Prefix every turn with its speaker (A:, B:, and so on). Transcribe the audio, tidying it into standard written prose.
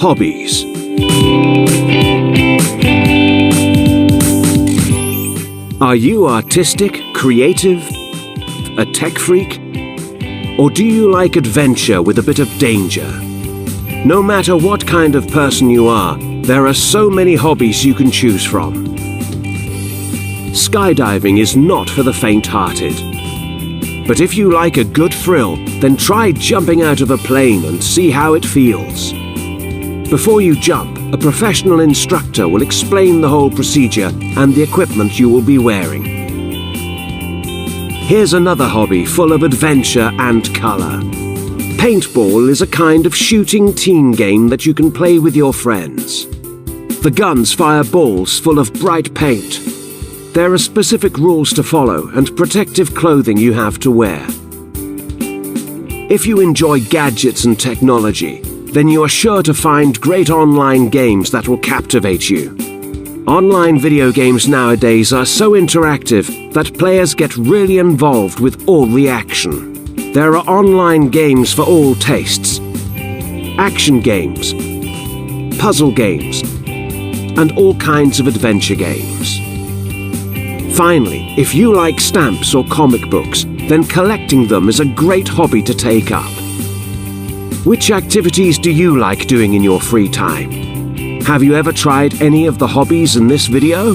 A: Hobbies. Are you artistic, creative, a tech freak? Or do you like adventure with a bit of danger? No matter what kind of person you are, there are so many hobbies you can choose from. Skydiving is not for the faint-hearted. But if you like a good thrill, then try jumping out of a plane and see how it feels. Before you jump, a professional instructor will explain the whole procedure and the equipment you will be wearing. Here's another hobby full of adventure and colour. Paintball is a kind of shooting team game that you can play with your friends. The guns fire balls full of bright paint. There are specific rules to follow and protective clothing you have to wear. If you enjoy gadgets and technology, then you are sure to find great online games that will captivate you. Online video games nowadays are so interactive that players get really involved with all the action. There are online games for all tastes. Action games, puzzle games, and all kinds of adventure games. Finally, if you like stamps or comic books, then collecting them is a great hobby to take up. Which activities do you like doing in your free time? Have you ever tried any of the hobbies in this video?